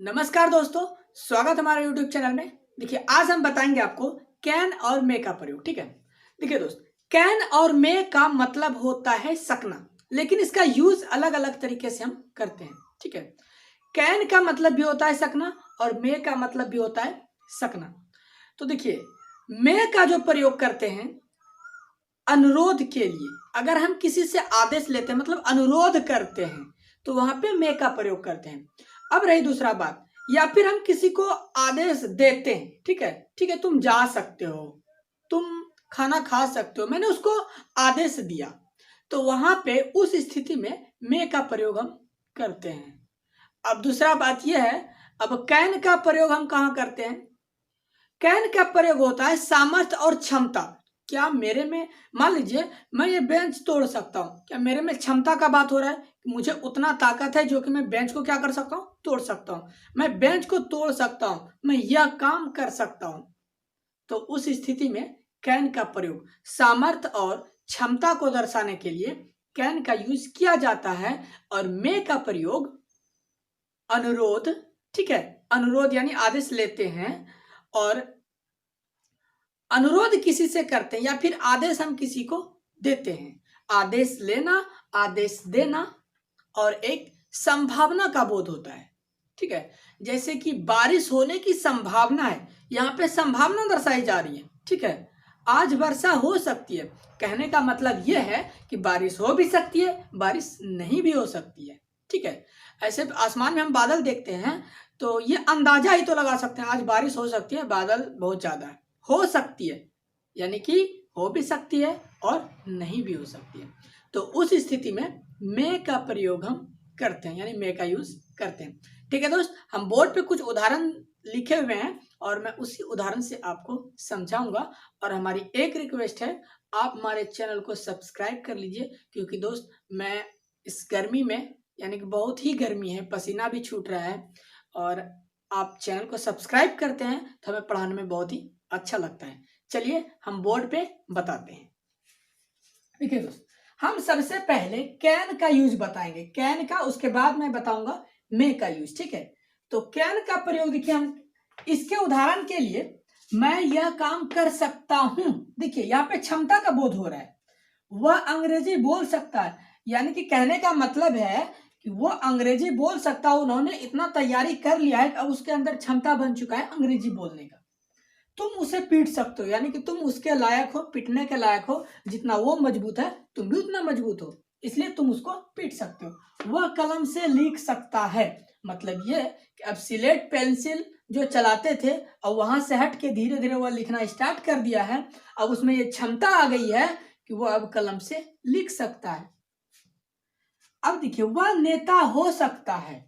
नमस्कार दोस्तों, स्वागत हमारे YouTube चैनल में। देखिए, आज हम बताएंगे आपको कैन और मे का प्रयोग। ठीक है, देखिए दोस्त, कैन और मे का मतलब होता है सकना, लेकिन इसका यूज अलग अलग तरीके से हम करते हैं। ठीक है, कैन का मतलब भी होता है सकना और मे का मतलब भी होता है सकना। तो देखिए, मे का जो प्रयोग करते हैं अनुरोध के लिए, अगर हम किसी से आदेश लेते हैं मतलब अनुरोध करते हैं तो वहां पे मे का प्रयोग करते हैं। अब रही दूसरा बात, या फिर हम किसी को आदेश देते हैं, ठीक है, तुम जा सकते हो, तुम खाना खा सकते हो, मैंने उसको आदेश दिया, तो वहां पे उस स्थिति में मे का प्रयोग हम करते हैं। अब दूसरा बात यह है, अब कैन का प्रयोग हम कहाँ करते हैं? कैन का प्रयोग होता है सामर्थ्य और क्षमता। क्या मेरे में, मान लीजिए मैं ये बेंच तोड़ सकता हूँ, क्या मेरे में क्षमता का बात हो रहा है? मुझे उतना ताकत है जो कि मैं बेंच को क्या कर सकता हूँ, तोड़ सकता हूँ। मैं बेंच को तोड़ सकता हूँ, मैं यह काम कर सकता हूँ। तो उस स्थिति में कैन का प्रयोग सामर्थ्य और क्षमता को दर्शाने के लिए कैन का यूज किया जाता है। और मे का प्रयोग अनुरोध, ठीक है, अनुरोध यानी आदेश लेते हैं और अनुरोध किसी से करते हैं या फिर आदेश हम किसी को देते हैं। आदेश लेना, आदेश देना और एक संभावना का बोध होता है। ठीक है, जैसे कि बारिश होने की संभावना है, यहाँ पे संभावना दर्शाई जा रही है। ठीक है, आज वर्षा हो सकती है, कहने का मतलब यह है कि बारिश हो भी सकती है, बारिश नहीं भी हो सकती है। ठीक है, ऐसे आसमान में हम बादल देखते हैं तो ये अंदाजा ही तो लगा सकते हैं आज बारिश हो सकती है, बादल बहुत ज्यादा है, हो सकती है यानी कि हो भी सकती है और नहीं भी हो सकती है। तो उस स्थिति में मे का प्रयोग हम करते हैं, यानी मे का यूज करते हैं। ठीक है दोस्त, हम बोर्ड पे कुछ उदाहरण लिखे हुए हैं और मैं उसी उदाहरण से आपको समझाऊंगा। और हमारी एक रिक्वेस्ट है, आप हमारे चैनल को सब्सक्राइब कर लीजिए, क्योंकि दोस्त मैं इस गर्मी में, यानी कि बहुत ही गर्मी है, पसीना भी छूट रहा है, और आप चैनल को सब्सक्राइब करते हैं तो हमें पढ़ाने में बहुत ही अच्छा लगता है। चलिए हम बोर्ड पे बताते हैं। देखिए दोस्त, हम सबसे पहले कैन का यूज बताएंगे, कैन का, उसके बाद मैं बताऊंगा मे का यूज। ठीक है, तो कैन का प्रयोग देखिए, हम इसके उदाहरण के लिए मैं यह काम कर सकता हूं, देखिए यहाँ पे क्षमता का बोध हो रहा है। वह अंग्रेजी बोल सकता है, यानी कि कहने का मतलब है कि वो अंग्रेजी बोल सकता है, उन्होंने इतना तैयारी कर लिया है कि अब उसके अंदर क्षमता बन चुका है अंग्रेजी बोलने का। तुम उसे पीट सकते हो, यानी कि तुम उसके लायक हो, पीटने के लायक हो, जितना वो मजबूत है तुम भी उतना मजबूत हो, इसलिए तुम उसको पीट सकते हो। वह कलम से लिख सकता है, मतलब ये कि अब सिलेट पेंसिल जो चलाते थे और वहां से हट के धीरे धीरे वह लिखना स्टार्ट कर दिया है, अब उसमें ये क्षमता आ गई है कि वह अब कलम से लिख सकता है। अब देखिए, वह नेता हो सकता है,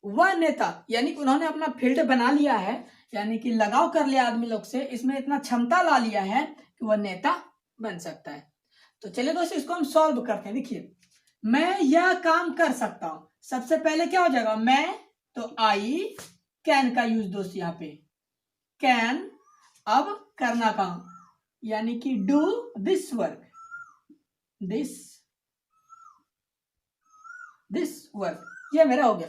वह नेता यानी कि उन्होंने अपना फील्ड बना लिया है, यानी कि लगाव कर लिया आदमी लोग से, इसमें इतना क्षमता ला लिया है कि वह नेता बन सकता है। तो चलिए दोस्तों, इसको हम सॉल्व करते हैं। देखिए, मैं यह काम कर सकता हूं, सबसे पहले क्या हो जाएगा, मैं, तो आई कैन का यूज दोस्त, यहाँ पे कैन, अब करना काम, यानी कि do this work, this work, ये मेरा हो गया।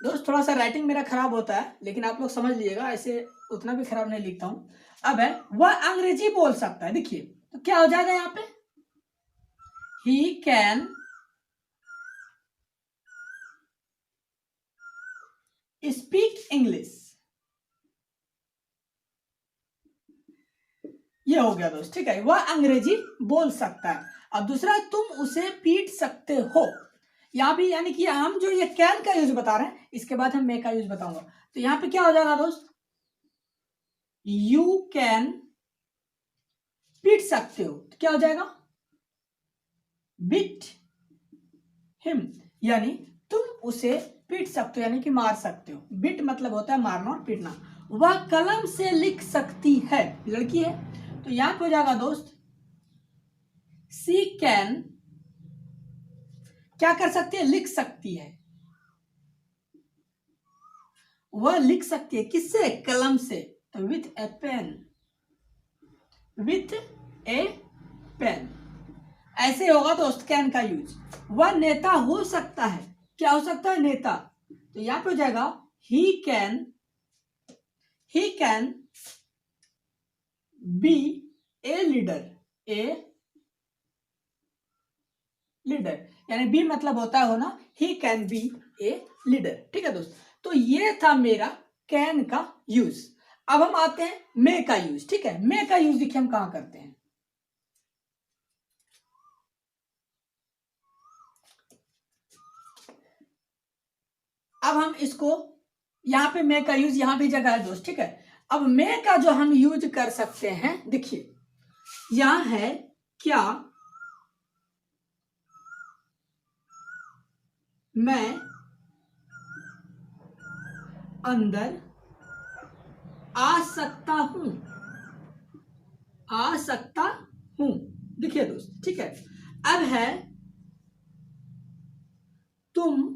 दोस्त थोड़ा सा राइटिंग मेरा खराब होता है, लेकिन आप लोग समझ लीजिएगा, ऐसे उतना भी खराब नहीं लिखता हूं। अब है, वह अंग्रेजी बोल सकता है, देखिए तो क्या हो जाएगा यहाँ पे, ही कैन स्पीक इंग्लिश, ये हो गया दोस्त। ठीक है, वह अंग्रेजी बोल सकता है। अब दूसरा, तुम उसे पीट सकते हो, यहाँ भी, यानी कि हम जो ये कैन का यूज बता रहे हैं, इसके बाद हम मे का यूज बताऊंगा। तो यहाँ पे क्या हो जाएगा दोस्त, यू कैन पीट सकते हो, तो क्या हो जाएगा, बीट हिम, यानी तुम उसे पीट सकते हो, यानी कि मार सकते हो। बीट मतलब होता है मारना और पीटना। वह कलम से लिख सकती है, लड़की है, तो यहां पे हो जाएगा दोस्त, सी कैन, क्या कर सकती है, लिख सकती है, वह लिख सकती है, किससे, कलम से, तो with a pen, with a pen, ऐसे होगा दोस्त कैन का यूज। वह नेता हो सकता है, क्या हो सकता है, नेता, तो यहां पे हो जाएगा he can be a leader, यानी बी मतलब होता है होना, he can be a leader. ठीक है दोस्त, तो ये था मेरा कैन का यूज। अब हम आते हैं मे का यूज। ठीक है, मे का यूज देखिए हम कहां करते हैं। अब हम इसको यहां पे मे का यूज यहां भी जगह है दोस्त। ठीक है, अब मे का जो हम यूज कर सकते हैं, देखिए यहां है क्या मैं अंदर आ सकता हूं, आ सकता हूं। देखिए दोस्त, ठीक है, अब है तुम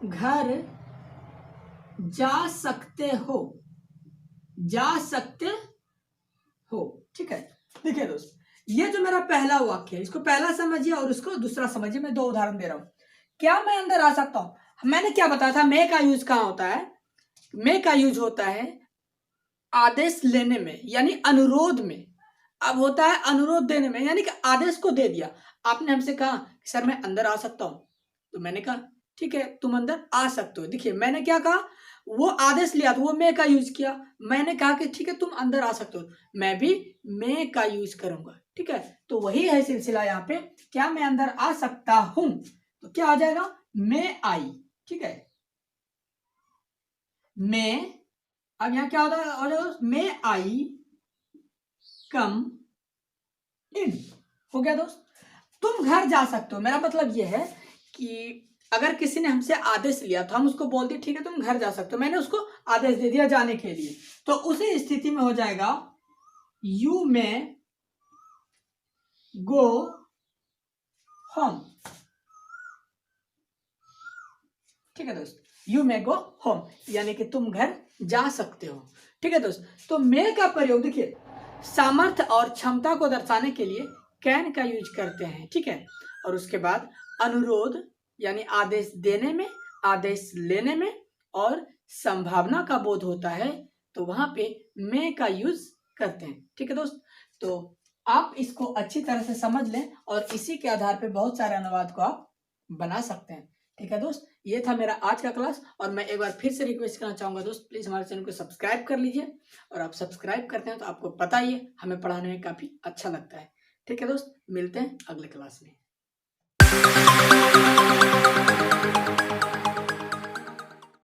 घर जा सकते हो, जा सकते हो। ठीक है, देखिए दोस्त, ये जो मेरा पहला वाक्य है, इसको पहला समझिए और उसको दूसरा समझिए। मैं दो उदाहरण दे रहा हूं। क्या मैं अंदर आ सकता हूं? मैंने क्या बताया था, मे का यूज कहां होता है? मे का यूज होता है आदेश लेने में, यानी अनुरोध में। अब होता है अनुरोध देने में, यानी कि आदेश को दे दिया। आपने हमसे कहा सर मैं अंदर आ सकता हूं, तो मैंने कहा ठीक है तुम अंदर आ सकते हो। देखिए मैंने क्या कहा, वो आदेश लिया तो वो मैं का यूज किया। मैंने कहा कि ठीक है तुम अंदर आ सकते हो, मैं भी मैं का यूज करूंगा। ठीक है, तो वही है सिलसिला यहाँ पे। क्या मैं अंदर आ सकता हूं, तो क्या आ जाएगा, मैं आई। ठीक है, मैं, अब यहाँ क्या होता है, और मे आई कम इन। हो गया दोस्त, तुम घर जा सकते हो। मेरा मतलब यह है कि अगर किसी ने हमसे आदेश लिया तो हम उसको बोल दिए ठीक है तुम घर जा सकते हो, मैंने उसको आदेश दे दिया जाने के लिए, तो उसी स्थिति में हो जाएगा यू मे गो होम। ठीक है दोस्त, यू मे गो होम, यानी कि तुम घर जा सकते हो। ठीक है दोस्त, तो मे का प्रयोग देखिए सामर्थ्य और क्षमता को दर्शाने के लिए कैन का यूज करते हैं। ठीक है, और उसके बाद अनुरोध यानी आदेश देने में, आदेश लेने में और संभावना का बोध होता है, तो वहां पे मे का यूज करते हैं। ठीक है दोस्त, तो आप इसको अच्छी तरह से समझ लें और इसी के आधार पे बहुत सारे अनुवाद को आप बना सकते हैं। ठीक है दोस्त, ये था मेरा आज का क्लास, और मैं एक बार फिर से रिक्वेस्ट करना चाहूंगा दोस्त, प्लीज हमारे चैनल को सब्सक्राइब कर लीजिए। और आप सब्सक्राइब करते हैं तो आपको पता ही है हमें पढ़ाने में काफी अच्छा लगता है। ठीक है दोस्त, मिलते हैं अगले क्लास में।